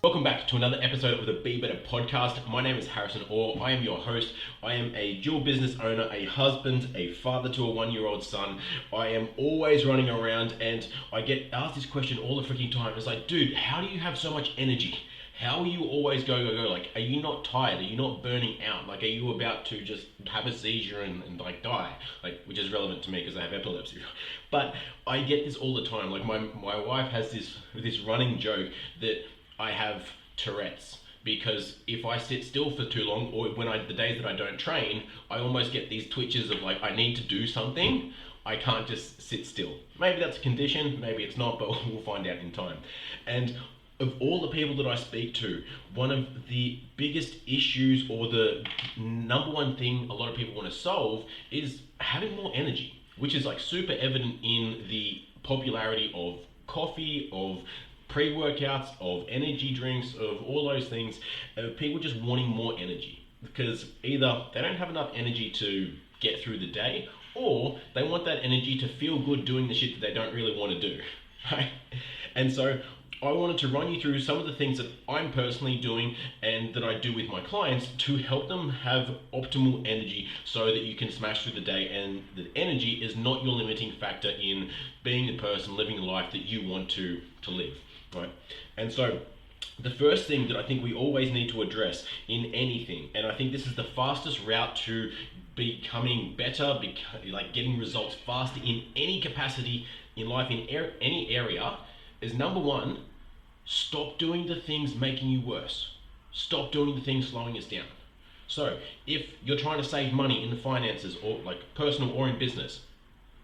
Welcome back to another episode of the Be Better podcast. My name is Harrison Orr. I am your host. I am a dual business owner, a husband, a father to a 1-year-old son. I am always running around and I get asked this question all the freaking time. It's like, dude, how do you have so much energy? How are you always go? Like, are you not tired? Are you not burning out? Like, are you about to just have a seizure and like die? Like, which is relevant to me because I have epilepsy. But I get this all the time. Like, my wife has this running joke that I have Tourette's, because if I sit still for too long, or the days that I don't train, I almost get these twitches of like, I need to do something. I can't just sit still. Maybe that's a condition, maybe it's not, but we'll find out in time. And of all the people that I speak to, one of the biggest issues or the number one thing a lot of people want to solve is having more energy, which is like super evident in the popularity of coffee, of pre-workouts, of energy drinks, of all those things, people just wanting more energy because either they don't have enough energy to get through the day, or they want that energy to feel good doing the shit that they don't really want to do, right? And so I wanted to run you through some of the things that I'm personally doing and that I do with my clients to help them have optimal energy so that you can smash through the day, and that energy is not your limiting factor in being the person living the life that you want to live. Right. And so the first thing that I think we always need to address in anything, and I think this is the fastest route to becoming better, like getting results faster in any capacity in life, in any area, is number one, stop doing the things making you worse. Stop doing the things slowing us down. So if you're trying to save money in the finances, or like personal or in business,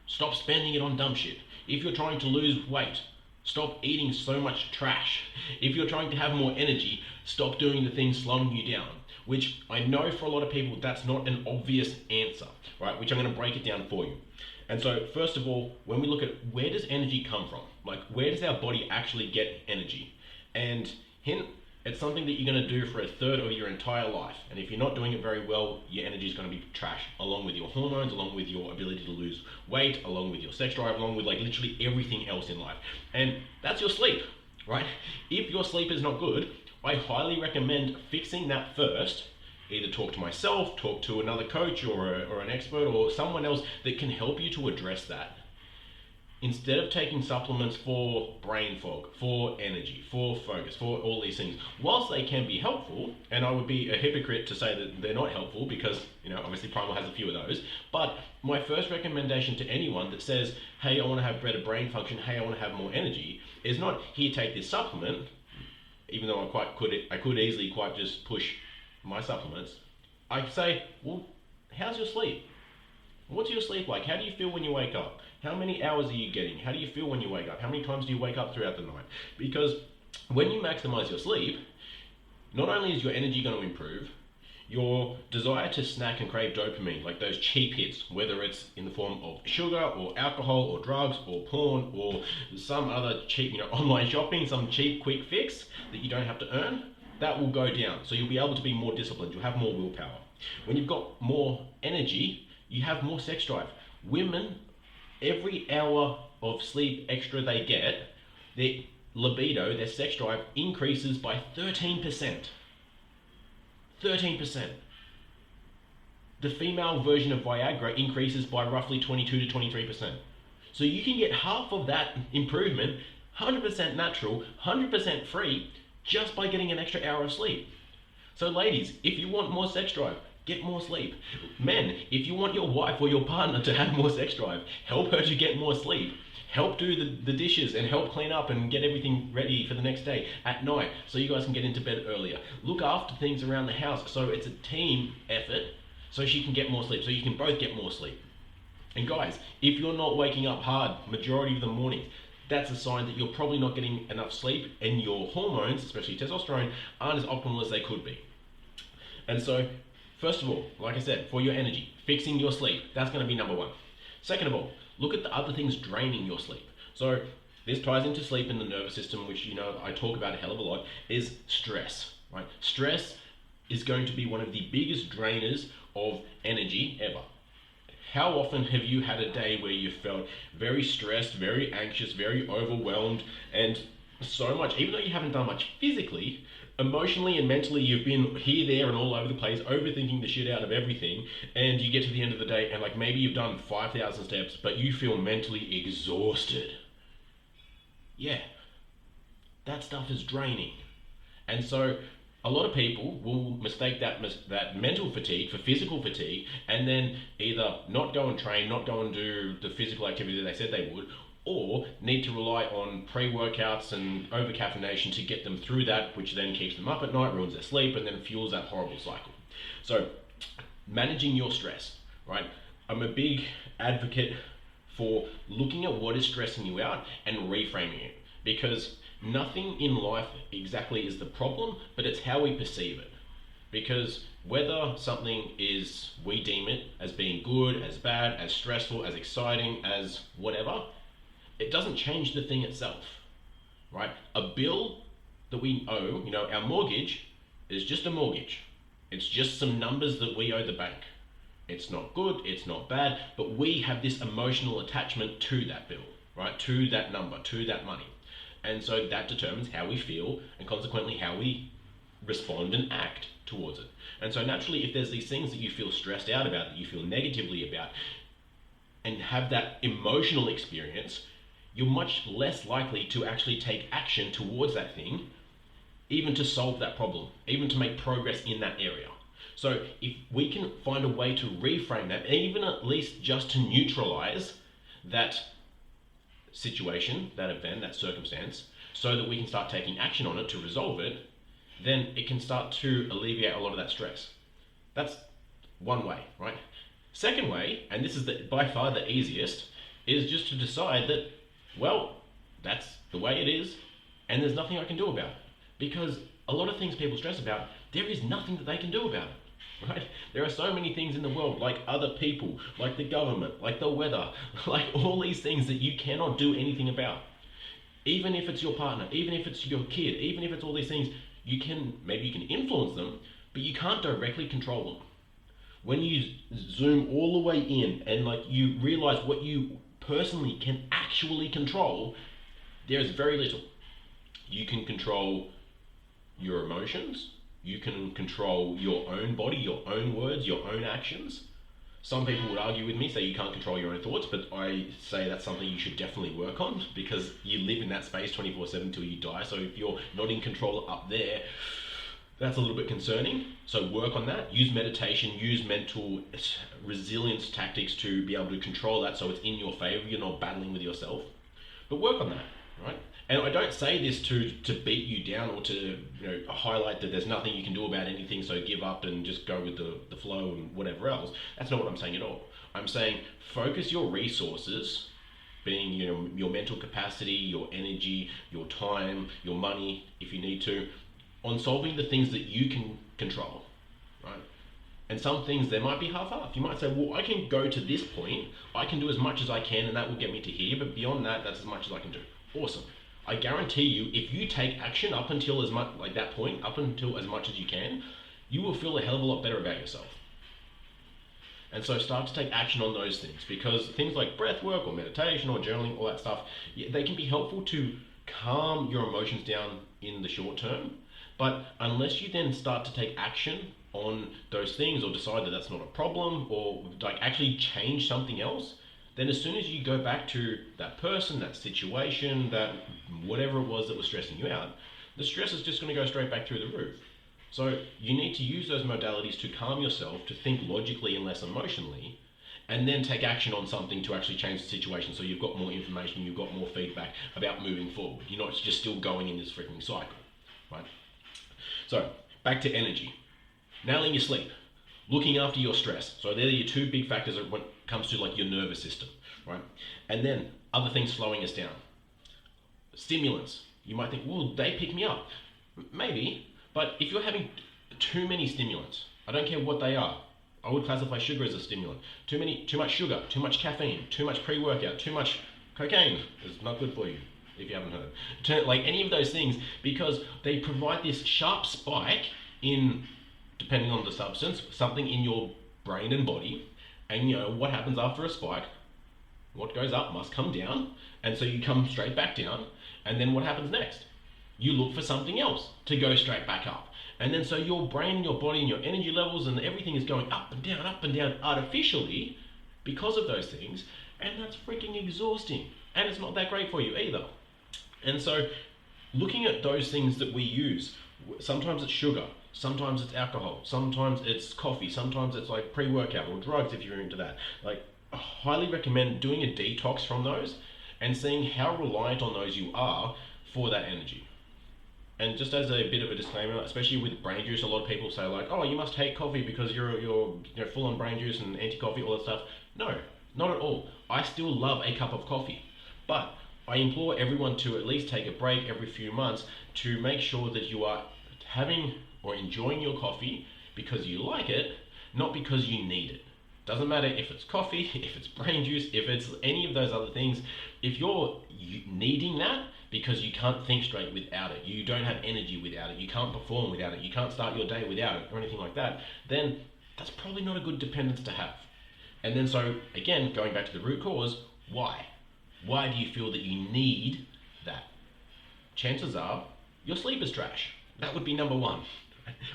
stop spending it on dumb shit. If you're trying to lose weight, stop eating so much trash. If you're trying to have more energy, stop doing the things slowing you down. Which I know for a lot of people, that's not an obvious answer, right? Which I'm going to break it down for you. And so first of all, when we look at where does energy come from? Like, where does our body actually get energy? And hint, it's something that you're going to do for a third of your entire life. And if you're not doing it very well, your energy is going to be trash, along with your hormones, along with your ability to lose weight, along with your sex drive, along with like literally everything else in life. And that's your sleep, right? If your sleep is not good, I highly recommend fixing that first. Either talk to myself, talk to another coach or an expert or someone else that can help you to address that. Instead of taking supplements for brain fog, for energy, for focus, for all these things, whilst they can be helpful, and I would be a hypocrite to say that they're not helpful because, obviously Primal has a few of those, but my first recommendation to anyone that says, hey, I want to have better brain function, hey, I want to have more energy, is not, here, take this supplement, even though I could easily quite just push my supplements. I say, well, how's your sleep? What's your sleep like? How do you feel when you wake up? How many hours are you getting? How do you feel when you wake up? How many times do you wake up throughout the night? Because when you maximize your sleep, not only is your energy going to improve, your desire to snack and crave dopamine, like those cheap hits, whether it's in the form of sugar or alcohol or drugs or porn or some other cheap, online shopping, some cheap quick fix that you don't have to earn, that will go down. So you'll be able to be more disciplined. You'll have more willpower. When you've got more energy, you have more sex drive. Women, every hour of sleep extra they get, their libido, their sex drive increases by 13%. 13%. The female version of Viagra increases by roughly 22 to 23%. So you can get half of that improvement, 100% natural, 100% free, just by getting an extra hour of sleep. So ladies, if you want more sex drive, get more sleep. Men, if you want your wife or your partner to have more sex drive, help her to get more sleep. Help do the dishes and help clean up and get everything ready for the next day at night so you guys can get into bed earlier. Look after things around the house so it's a team effort so she can get more sleep, so you can both get more sleep. And guys, if you're not waking up hard majority of the morning, that's a sign that you're probably not getting enough sleep and your hormones, especially testosterone, aren't as optimal as they could be. And so, first of all, like I said, for your energy, fixing your sleep, that's going to be number one. Second of all, look at the other things draining your sleep. So this ties into sleep in the nervous system, which I talk about a hell of a lot, is stress, right? Stress is going to be one of the biggest drainers of energy ever. How often have you had a day where you felt very stressed, very anxious, very overwhelmed, and so much, even though you haven't done much physically, emotionally and mentally you've been here, there, and all over the place, overthinking the shit out of everything, and you get to the end of the day and like maybe you've done 5,000 steps, but you feel mentally exhausted. Yeah, that stuff is draining. And so a lot of people will mistake that mental fatigue for physical fatigue, and then either not go and train, not go and do the physical activity that they said they would, or need to rely on pre-workouts and over-caffeination to get them through that, which then keeps them up at night, ruins their sleep, and then fuels that horrible cycle. So managing your stress, right? I'm a big advocate for looking at what is stressing you out and reframing it, because nothing in life exactly is the problem, but it's how we perceive it. Because whether something is, we deem it as being good, as bad, as stressful, as exciting, as whatever, it doesn't change the thing itself, right? A bill that we owe, our mortgage is just a mortgage. It's just some numbers that we owe the bank. It's not good, it's not bad, but we have this emotional attachment to that bill, right? To that number, to that money. And so that determines how we feel and consequently how we respond and act towards it. And so naturally, if there's these things that you feel stressed out about, that you feel negatively about, and have that emotional experience, you're much less likely to actually take action towards that thing, even to solve that problem, even to make progress in that area. So if we can find a way to reframe that, even at least just to neutralize that situation, that event, that circumstance, so that we can start taking action on it to resolve it, then it can start to alleviate a lot of that stress. That's one way, right? Second way, and this is by far the easiest, is just to decide that, well, that's the way it is, and there's nothing I can do about it. Because a lot of things people stress about, there is nothing that they can do about it, right? There are so many things in the world, like other people, like the government, like the weather, like all these things that you cannot do anything about. Even if it's your partner, even if it's your kid, even if it's all these things, maybe you can influence them, but you can't directly control them. When you zoom all the way in and like you realize what you personally can actually control, there is very little. You can control your emotions, you can control your own body, your own words, your own actions. Some people would argue with me, say you can't control your own thoughts, but I say that's something you should definitely work on, because you live in that space 24/7 till you die. So if you're not in control up there, that's a little bit concerning. So work on that. Use meditation, use mental resilience tactics to be able to control that so it's in your favor, you're not battling with yourself. But work on that, right? And I don't say this to beat you down or to highlight that there's nothing you can do about anything, so give up and just go with the flow and whatever else. That's not what I'm saying at all. I'm saying focus your resources, being your mental capacity, your energy, your time, your money, if you need to, on solving the things that you can control, right? And some things, they might be half-assed. You might say, well, I can go to this point, I can do as much as I can, and that will get me to here, but beyond that, that's as much as I can do. Awesome. I guarantee you, if you take action up until as much, like that point, up until as much as you can, you will feel a hell of a lot better about yourself. And so start to take action on those things, because things like breath work or meditation or journaling, all that stuff, they can be helpful to calm your emotions down in the short term. But unless you then start to take action on those things or decide that that's not a problem or like actually change something else, then as soon as you go back to that person, that situation, that whatever it was that was stressing you out, the stress is just going to go straight back through the roof. So you need to use those modalities to calm yourself, to think logically and less emotionally, and then take action on something to actually change the situation so you've got more information, you've got more feedback about moving forward. You're not just still going in this freaking cycle, right? So back to energy. Nailing your sleep. Looking after your stress. So they're your two big factors when it comes to like your nervous system, right? And then other things slowing us down. Stimulants. You might think, well, they pick me up. Maybe, but if you're having too many stimulants, I don't care what they are. I would classify sugar as a stimulant. Too much sugar, too much caffeine, too much pre-workout, too much cocaine is not good for you, if you haven't heard. Like any of those things, because they provide this sharp spike in, depending on the substance, something in your brain and body, and what happens after a spike? What goes up must come down, and so you come straight back down, and then what happens next? you look for something else to go straight back up. And then so your brain and your body and your energy levels and everything is going up and down artificially because of those things. And that's freaking exhausting. And it's not that great for you either. And so looking at those things that we use, sometimes it's sugar, sometimes it's alcohol, sometimes it's coffee, sometimes it's like pre-workout or drugs if you're into that. Like, I highly recommend doing a detox from those and seeing how reliant on those you are for that energy. And just as a bit of a disclaimer, especially with brain juice, a lot of people say like, oh, you must hate coffee because you're full on brain juice and anti-coffee, all that stuff. No, not at all. I still love a cup of coffee, but I implore everyone to at least take a break every few months to make sure that you are having or enjoying your coffee because you like it, not because you need it. Doesn't matter if it's coffee, if it's brain juice, if it's any of those other things. If you're needing that because you can't think straight without it, you don't have energy without it, you can't perform without it, you can't start your day without it or anything like that, then that's probably not a good dependence to have. And then so, again, going back to the root cause, why? Why do you feel that you need that? Chances are your sleep is trash. That would be number one.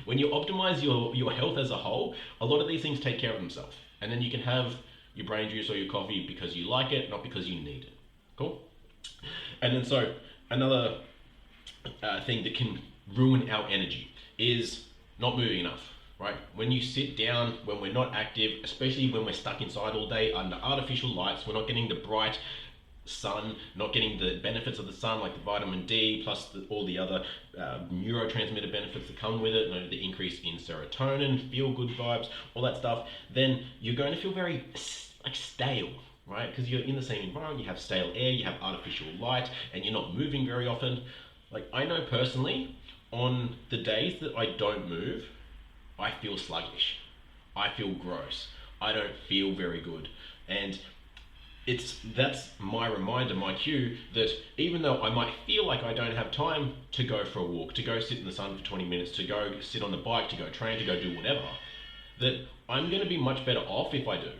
When you optimize your health as a whole, a lot of these things take care of themselves. And then you can have your brain juice or your coffee because you like it, not because you need it. Cool? And then so another thing that can ruin our energy is not moving enough, right? When you sit down, when we're not active, especially when we're stuck inside all day under artificial lights, we're not getting the bright sun, not getting the benefits of the sun like the vitamin D plus all the other neurotransmitter benefits that come with it, the increase in serotonin, feel good vibes, all that stuff, then you're going to feel very like stale, right? Because you're in the same environment, you have stale air, you have artificial light, and you're not moving very often. Like, I know personally, on the days that I don't move, I feel sluggish, I feel gross, I don't feel very good. And that's my reminder, my cue, that even though I might feel like I don't have time to go for a walk, to go sit in the sun for 20 minutes, to go sit on the bike, to go train, to go do whatever, that I'm going to be much better off if I do.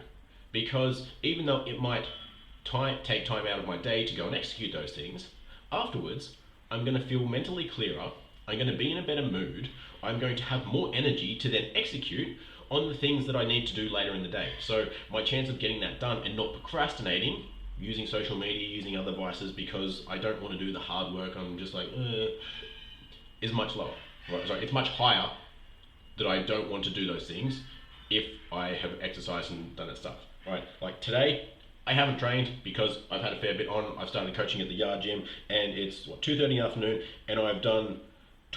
Because even though it might take time out of my day to go and execute those things, afterwards, I'm going to feel mentally clearer, I'm going to be in a better mood, I'm going to have more energy to then execute on the things that I need to do later in the day. So my chance of getting that done and not procrastinating, using social media, using other devices because I don't want to do the hard work, I'm just like, is much lower. Right? Sorry, it's much higher that I don't want to do those things if I have exercised and done that stuff. Right? Like today, I haven't trained because I've had a fair bit on. I've started coaching at the yard gym and it's 2:30 in the afternoon and I've done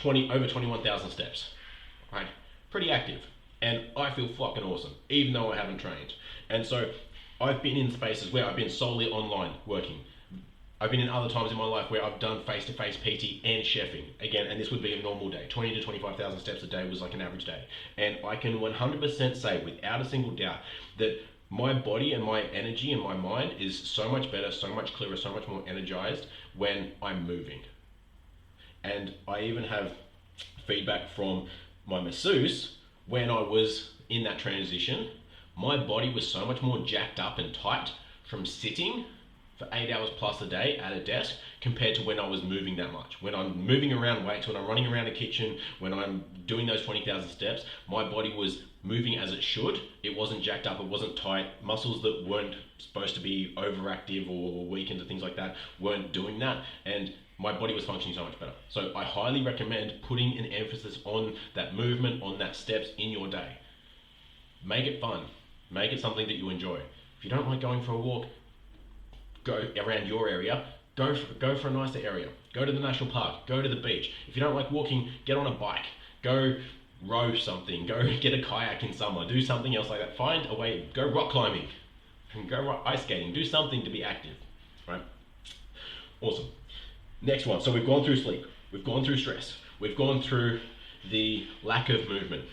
over 21,000 steps. Right? Pretty active. And I feel fucking awesome, even though I haven't trained. And so I've been in spaces where I've been solely online working. I've been in other times in my life where I've done face-to-face PT and chefing. Again, and this would be a normal day. 20 to 25,000 steps a day was like an average day. And I can 100% say without a single doubt that my body and my energy and my mind is so much better, so much clearer, so much more energized when I'm moving. And I even have feedback from my masseuse. When I was in that transition, my body was so much more jacked up and tight from sitting for 8 hours plus a day at a desk compared to when I was moving that much. When I'm moving around weights, when I'm running around a kitchen, when I'm doing those 20,000 steps, my body was moving as it should. It wasn't jacked up, it wasn't tight. Muscles that weren't supposed to be overactive or weakened and things like that weren't doing that. And my body was functioning so much better. So I highly recommend putting an emphasis on that movement, on that steps in your day. Make it fun. Make it something that you enjoy. If you don't like going for a walk, go around your area, go for a nicer area. Go to the national park, go to the beach. If you don't like walking, get on a bike. Go row something, go get a kayak in summer, do something else like that. Find a way, go rock climbing, go ice skating, do something to be active, right? Awesome. Next one, so we've gone through sleep, we've gone through stress, we've gone through the lack of movement.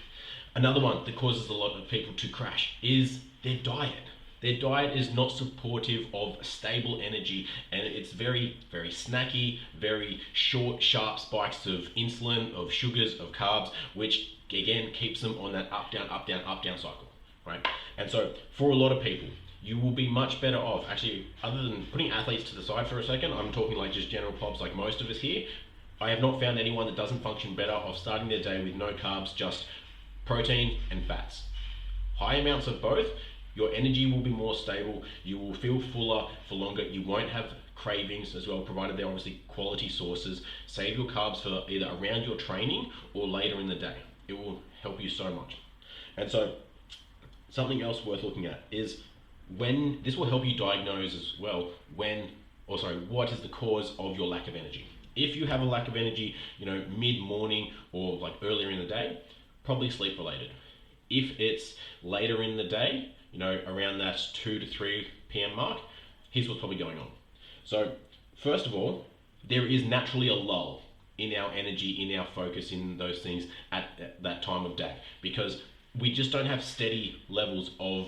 Another one that causes a lot of people to crash is their diet. Their diet is not supportive of stable energy and it's very, very snacky, very short, sharp spikes of insulin, of sugars, of carbs, which again keeps them on that up, down, up, down, up, down cycle, right? And so for a lot of people, you will be much better off, actually, other than putting athletes to the side for a second, I'm talking like just general pops like most of us here. I have not found anyone that doesn't function better of starting their day with no carbs, just protein and fats. High amounts of both, your energy will be more stable, you will feel fuller for longer, you won't have cravings as well, provided they're obviously quality sources. Save your carbs for either around your training or later in the day. It will help you so much. And so something else worth looking at is when this will help you diagnose as well what is the cause of your lack of energy. If you have a lack of energy, mid-morning or like earlier in the day, probably sleep related. If it's later in the day, around that 2 to 3 p.m. mark, here's what's probably going on. So first of all, there is naturally a lull in our energy, in our focus, in those things at that time of day, because we just don't have steady levels of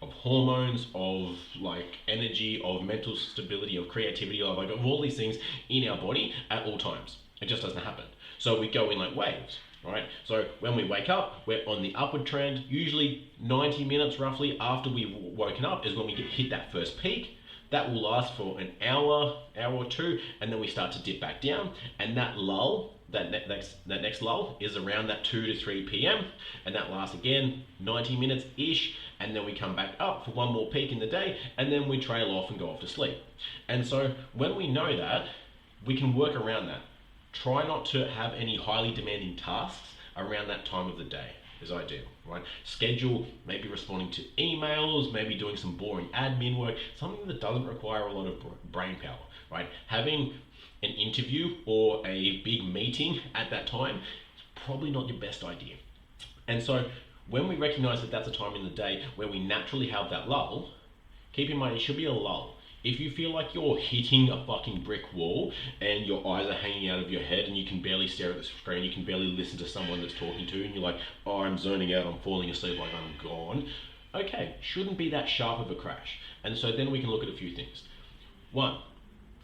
hormones, of like energy, of mental stability, of creativity, of all these things in our body at all times. It just doesn't happen. So we go in like waves, right? So when we wake up, we're on the upward trend. Usually 90 minutes roughly after we've woken up is when we hit that first peak. That will last for an hour or two, and then we start to dip back down. And that lull, that next lull is around that 2 to 3 p.m. and that lasts again 90 minutes ish, and then we come back up for one more peak in the day, and then we trail off and go off to sleep. And so when we know that, we can work around that. Try not to have any highly demanding tasks around that time of the day is ideal, right? Schedule maybe responding to emails, maybe doing some boring admin work, something that doesn't require a lot of brain power, right? Having an interview or a big meeting at that time is probably not your best idea. And so when we recognize that that's a time in the day where we naturally have that lull, keep in mind it should be a lull. If you feel like you're hitting a fucking brick wall and your eyes are hanging out of your head and you can barely stare at the screen, you can barely listen to someone that's talking to you, and you're like, oh, I'm zoning out, I'm falling asleep, like I'm gone. Okay, shouldn't be that sharp of a crash. And so then we can look at a few things. One,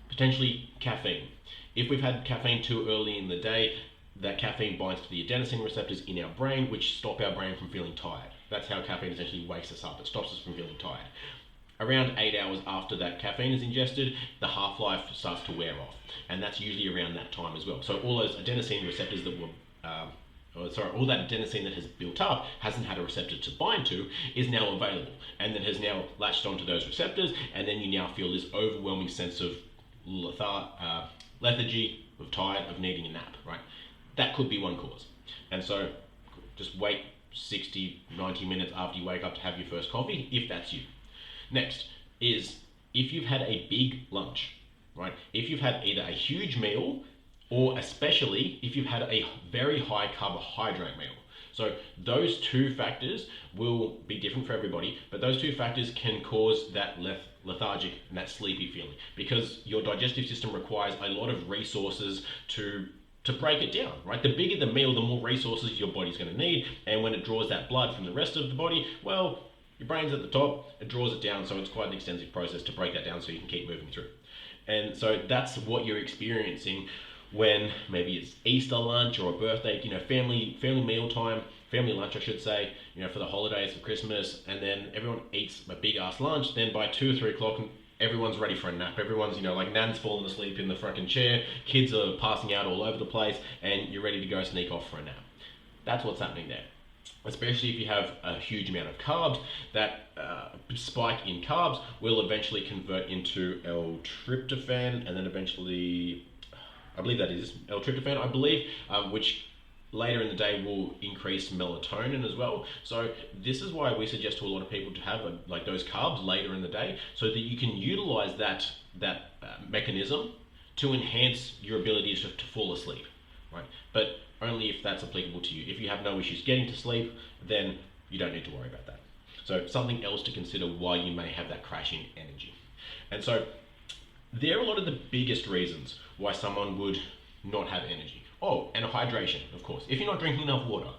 potentially caffeine. If we've had caffeine too early in the day, that caffeine binds to the adenosine receptors in our brain, which stop our brain from feeling tired. That's how caffeine essentially wakes us up. It stops us from feeling tired. Around 8 hours after that caffeine is ingested, the half-life starts to wear off. And that's usually around that time as well. So all those adenosine receptors that were, all that adenosine that has built up, hasn't had a receptor to bind to, is now available. And then has now latched onto those receptors, and then you now feel this overwhelming sense of lethargy, of tired, of needing a nap, right? That could be one cause. And so just wait 60, 90 minutes after you wake up to have your first coffee, if that's you. Next is if you've had a big lunch, right? If you've had either a huge meal or especially if you've had a very high carbohydrate meal. So those two factors will be different for everybody, but those two factors can cause that lethargic and that sleepy feeling because your digestive system requires a lot of resources to break it down, right? The bigger the meal, the more resources your body's going to need, and when it draws that blood from the rest of the body, well, your brain's at the top, it draws it down, so it's quite an extensive process to break that down so you can keep moving through. And so that's what you're experiencing when maybe it's Easter lunch or a birthday, family meal time, family lunch I should say, for the holidays, for Christmas, and then everyone eats a big ass lunch, then by 2 or 3 o'clock, everyone's ready for a nap. Everyone's, like Nan's falling asleep in the fucking chair, kids are passing out all over the place, and you're ready to go sneak off for a nap. That's what's happening there. Especially if you have a huge amount of carbs, that spike in carbs will eventually convert into L-tryptophan, and then eventually, I believe that is L-tryptophan, which later in the day will increase melatonin as well. So this is why we suggest to a lot of people to have those carbs later in the day, so that you can utilize that mechanism to enhance your ability to fall asleep, right? But only if that's applicable to you. If you have no issues getting to sleep, then you don't need to worry about that. So something else to consider why you may have that crash in energy. And so there are a lot of the biggest reasons why someone would not have energy. Oh, and hydration, of course. If you're not drinking enough water.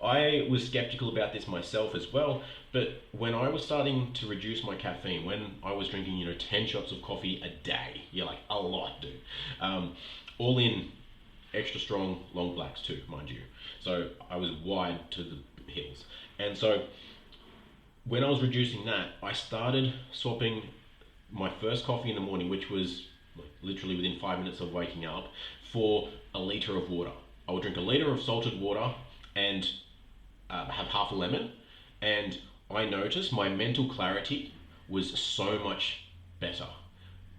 I was skeptical about this myself as well, but when I was starting to reduce my caffeine, when I was drinking, 10 shots of coffee a day, like a lot, dude. All in extra strong long blacks too, mind you. So I was wide to the hills. And so when I was reducing that, I started swapping my first coffee in the morning, which was literally within 5 minutes of waking up, for a litre of water. I will drink a litre of salted water and have half a lemon, and I noticed my mental clarity was so much better.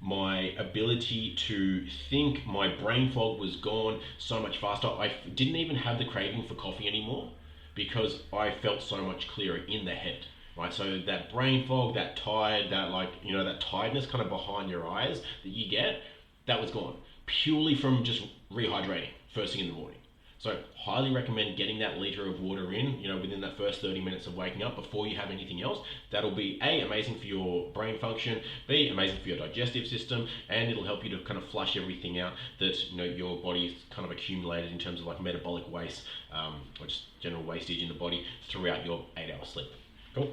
My ability to think, my brain fog was gone so much faster. I didn't even have the craving for coffee anymore because I felt so much clearer in the head. Right, so that brain fog, that tired, that tiredness kind of behind your eyes that you get, that was gone purely from just rehydrating first thing in the morning. So highly recommend getting that litre of water in, within that first 30 minutes of waking up before you have anything else. That'll be A, amazing for your brain function, B, amazing for your digestive system, and it'll help you to kind of flush everything out that your body's kind of accumulated in terms of like metabolic waste, or just general wastage in the body throughout your 8-hour sleep. Cool.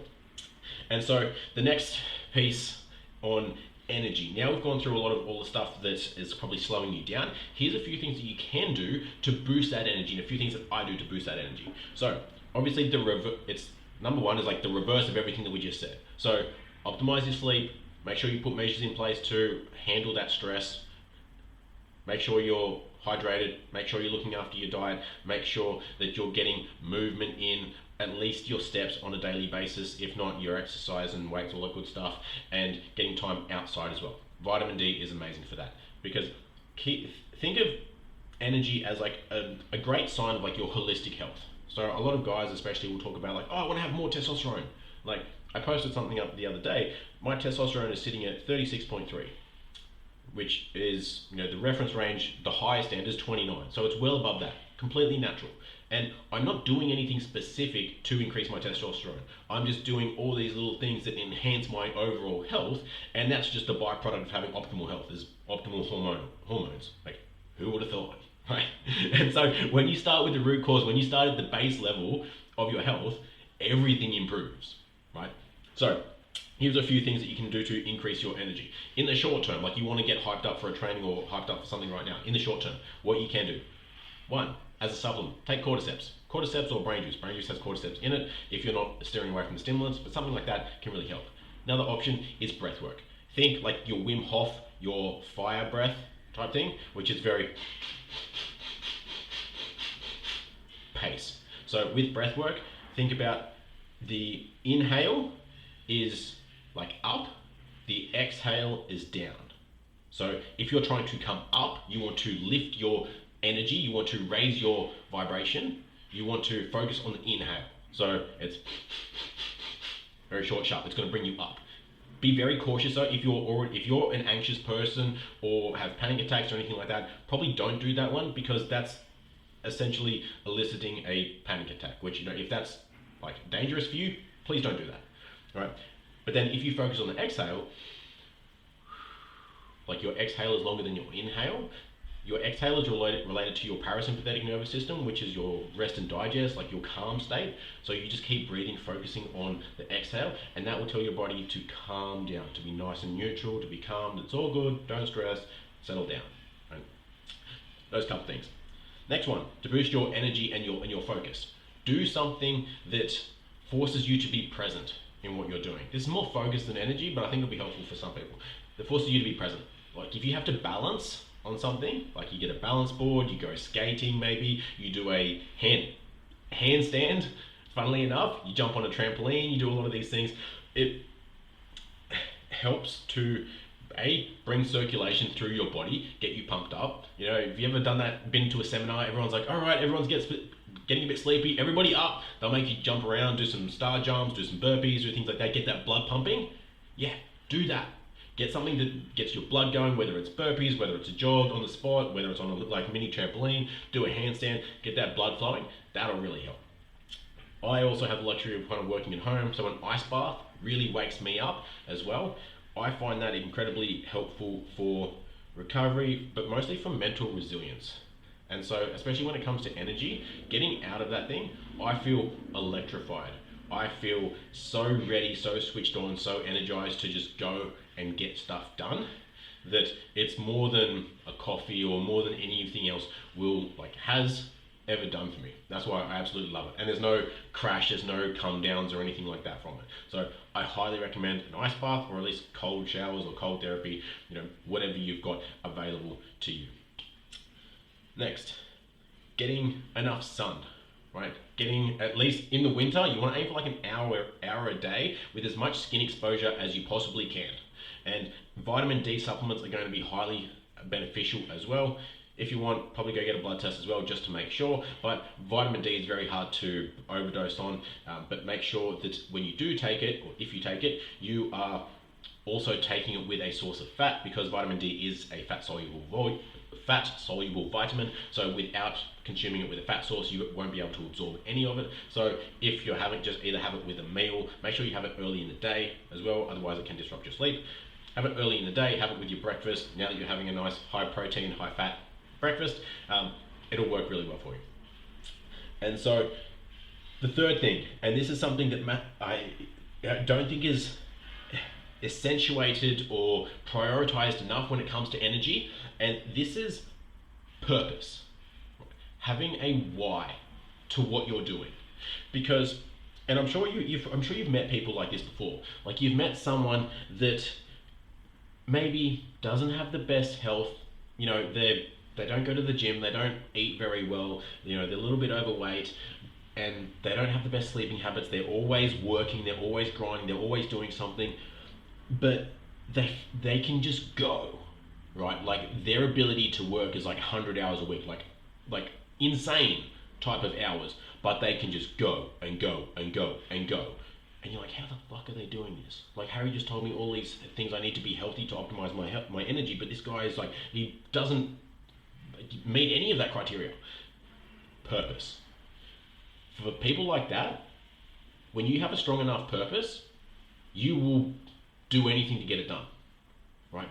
And so the next piece on energy. Now we've gone through all the stuff that is probably slowing you down. Here's a few things that you can do to boost that energy, and a few things that I do to boost that energy. So obviously it's number one is like the reverse of everything that we just said. So optimize your sleep, make sure you put measures in place to handle that stress, make sure you're hydrated, make sure you're looking after your diet, make sure that you're getting movement in, at least your steps on a daily basis, if not your exercise and weights, all that good stuff, and getting time outside as well. Vitamin D is amazing for that, because think of energy as like a great sign of like your holistic health. So a lot of guys especially will talk about like, oh, I want to have more testosterone. Like I posted something up the other day, my testosterone is sitting at 36.3, which is, the reference range, the highest end is 29. So it's well above that, completely natural. And I'm not doing anything specific to increase my testosterone. I'm just doing all these little things that enhance my overall health, and that's just a byproduct of having optimal health, is optimal hormones. Like, who would have thought, right? And so when you start with the root cause, when you start at the base level of your health, everything improves, right? So here's a few things that you can do to increase your energy. In the short term, like you want to get hyped up for a training or hyped up for something right now, in the short term, what you can do. One, as a supplement, take cordyceps. Cordyceps or brain juice. Brain juice has cordyceps in it if you're not steering away from the stimulants, but something like that can really help. Another option is breath work. Think like your Wim Hof, your fire breath type thing, which is very pace. So with breath work, think about the inhale is like up, the exhale is down. So if you're trying to come up, you want to lift your energy, you want to raise your vibration, you want to focus on the inhale. So it's very short, sharp. It's going to bring you up. Be very cautious though. If you're an anxious person or have panic attacks or anything like that, probably don't do that one, because that's essentially eliciting a panic attack. Which, if that's like dangerous for you, please don't do that. All right. But then if you focus on the exhale, like your exhale is longer than your inhale. Your exhale is related to your parasympathetic nervous system, which is your rest and digest, like your calm state. So you just keep breathing, focusing on the exhale, and that will tell your body to calm down, to be nice and neutral, to be calm. It's all good, don't stress, settle down. Right? Those couple things. Next one, to boost your energy and your focus. Do something that forces you to be present in what you're doing. This is more focus than energy, but I think it'll be helpful for some people. That forces you to be present. Like if you have to balance on something, like you get a balance board, you go skating maybe, you do a handstand, funnily enough, you jump on a trampoline, you do a lot of these things. It helps to bring circulation through your body, get you pumped up. If you ever done that, been to a seminar, everyone's like, all right, everyone's getting a bit sleepy, everybody up. They'll make you jump around, do some star jumps, do some burpees, do things like that, get that blood pumping. Yeah, do that. Get something that gets your blood going, whether it's burpees, whether it's a jog on the spot, whether it's on a mini trampoline, do a handstand, get that blood flowing. That'll really help. I also have the luxury of kind of working at home, so an ice bath really wakes me up as well. I find that incredibly helpful for recovery, but mostly for mental resilience. And so, especially when it comes to energy, getting out of that thing, I feel electrified. I feel so ready, so switched on, so energized to just go and get stuff done, that it's more than a coffee or more than anything else has ever done for me. That's why I absolutely love it. And there's no crash, there's no come downs or anything like that from it. So I highly recommend an ice bath, or at least cold showers or cold therapy, whatever you've got available to you. Next, getting enough sun, right? Getting, at least in the winter, you want to aim for like an hour a day with as much skin exposure as you possibly can. And vitamin D supplements are going to be highly beneficial as well. If you want, probably go get a blood test as well, just to make sure. But vitamin D is very hard to overdose on. But make sure that when you do take it, or if you take it, you are also taking it with a source of fat, because vitamin D is a fat-soluble vitamin. So without consuming it with a fat source, you won't be able to absorb any of it. So if you're having, just either have it with a meal. Make sure you have it early in the day as well, otherwise it can disrupt your sleep. Have it early in the day, have it with your breakfast. Now that you're having a nice high protein, high fat breakfast, it'll work really well for you. And so the third thing, and this is something that I don't think is accentuated or prioritized enough when it comes to energy, and this is purpose. Having a why to what you're doing. Because, and I'm sure you've met people like this before. Like, you've met someone that maybe doesn't have the best health. They don't go to the gym, they don't eat very well, they're a little bit overweight, and they don't have the best sleeping habits. They're always working, they're always grinding, they're always doing something, but they can just go, right? Like, their ability to work is like 100 hours a week, like insane type of hours, but they can just go and go and go and go. And you're like, how the fuck are they doing this? Like, Harry just told me all these things I need to be healthy to optimize my energy, but this guy is like, he doesn't meet any of that criteria. Purpose. For people like that, when you have a strong enough purpose, you will do anything to get it done, right?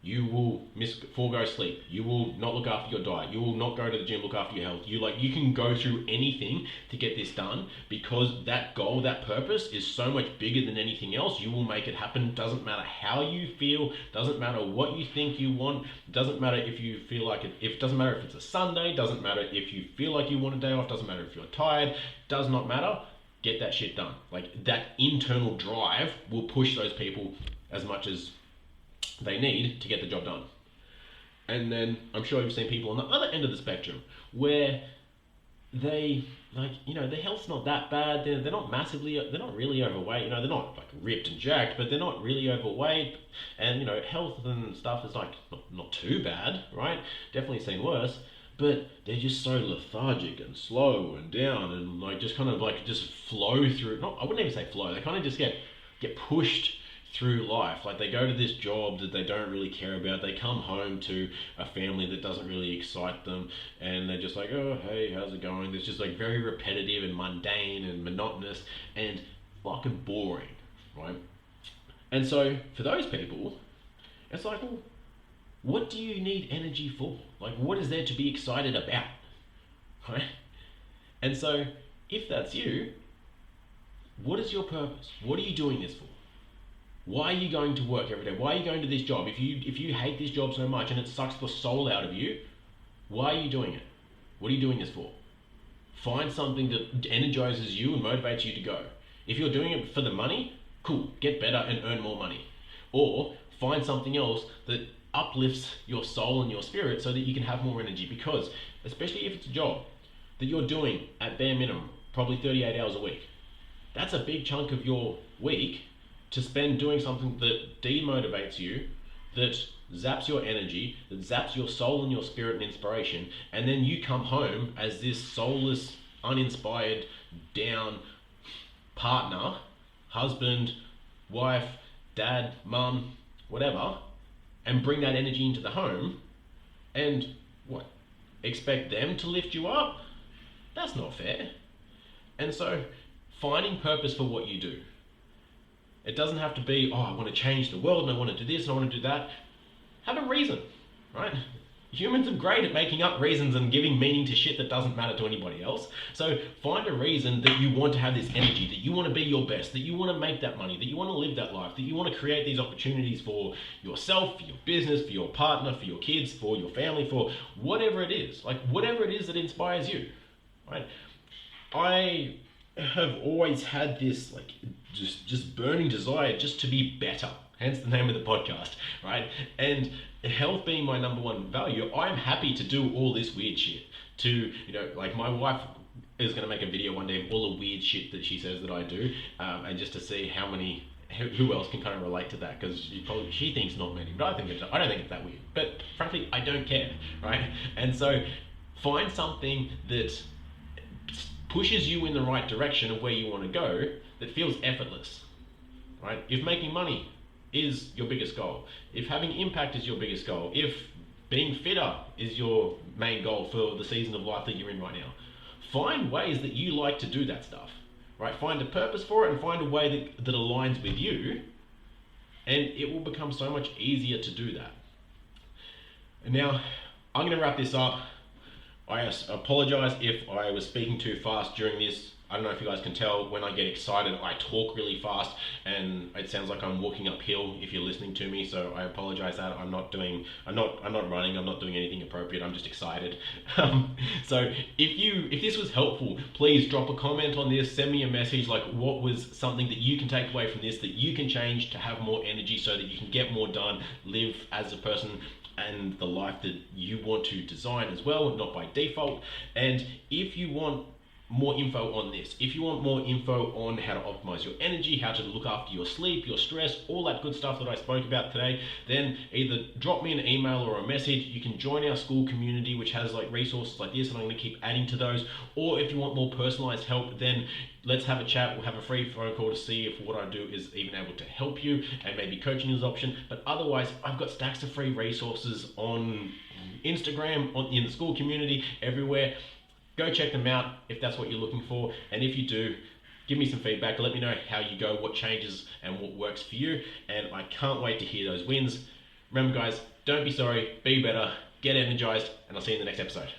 You will forego sleep. You will not look after your diet. You will not go to the gym, look after your health. You can go through anything to get this done, because that goal, that purpose is so much bigger than anything else. You will make it happen. Doesn't matter how you feel. Doesn't matter what you think you want. Doesn't matter if you feel like it. Doesn't matter if it's a Sunday. Doesn't matter if you feel like you want a day off. Doesn't matter if you're tired. Does not matter. Get that shit done. Like, that internal drive will push those people as much as they need to get the job done. And then I'm sure you've seen people on the other end of the spectrum where they, their health's not that bad. They're not really overweight. They're not like ripped and jacked, but they're not really overweight. And health and stuff is like not too bad, right? Definitely seen worse. But they're just so lethargic and slow and down, and just flow through. I wouldn't even say flow. They kind of just get pushed through life. Like, they go to this job that they don't really care about. They come home to a family that doesn't really excite them, and they're just like, oh, hey, how's it going? It's just like very repetitive and mundane and monotonous and fucking boring, right? And so for those people, it's like, well, what do you need energy for? Like, what is there to be excited about, right? And so if that's you, what is your purpose? What are you doing this for? Why are you going to work every day? Why are you going to this job? If you hate this job so much and it sucks the soul out of you, why are you doing it? What are you doing this for? Find something that energizes you and motivates you to go. If you're doing it for the money, cool, get better and earn more money. Or find something else that uplifts your soul and your spirit so that you can have more energy. Because, especially if it's a job that you're doing at bare minimum, probably 38 hours a week, that's a big chunk of your week to spend doing something that demotivates you, that zaps your energy, that zaps your soul and your spirit and inspiration, and then you come home as this soulless, uninspired, down partner, husband, wife, dad, mum, whatever, and bring that energy into the home, and what? Expect them to lift you up? That's not fair. And so, finding purpose for what you do. It doesn't have to be, oh, I want to change the world and I want to do this and I want to do that. Have a reason, right? Humans are great at making up reasons and giving meaning to shit that doesn't matter to anybody else. So find a reason that you want to have this energy, that you want to be your best, that you want to make that money, that you want to live that life, that you want to create these opportunities for yourself, for your business, for your partner, for your kids, for your family, for whatever it is. Like, whatever it is that inspires you. right? I have always had this like just burning desire just to be better. Hence the name of the podcast, right? And health being my number one value, I'm happy to do all this weird shit. Like my wife is going to make a video one day of all the weird shit that she says that I do, and just to see who else can kind of relate to that, because she thinks not many, but I don't think it's that weird. But frankly, I don't care, right? And so find something that pushes you in the right direction of where you want to go that feels effortless, right? If making money is your biggest goal, if having impact is your biggest goal, if being fitter is your main goal for the season of life that you're in right now, find ways that you like to do that stuff, right? Find a purpose for it and find a way that aligns with you, and it will become so much easier to do that. And now I'm going to wrap this up. I apologize if I was speaking too fast during this. I don't know if you guys can tell, when I get excited, I talk really fast and it sounds like I'm walking uphill if you're listening to me. So I apologize that I'm not running, I'm not doing anything appropriate. I'm just excited. So if this was helpful, please drop a comment on this, send me a message, like what was something that you can take away from this, that you can change to have more energy so that you can get more done, live as a person and the life that you want to design as well, not by default. And if you want more info on this, if you want more info on how to optimize your energy, how to look after your sleep, your stress, all that good stuff that I spoke about today, then either drop me an email or a message. You can join our school community, which has like resources like this, and I'm going to keep adding to those. Or if you want more personalized help, then let's have a chat. We'll have a free phone call to see if what I do is even able to help you, and maybe coaching is an option. But otherwise, I've got stacks of free resources on Instagram, in the school community, everywhere. Go check them out if that's what you're looking for. And if you do, give me some feedback. Let me know how you go, what changes and what works for you. And I can't wait to hear those wins. Remember guys, don't be sorry, be better, get energized, and I'll see you in the next episode.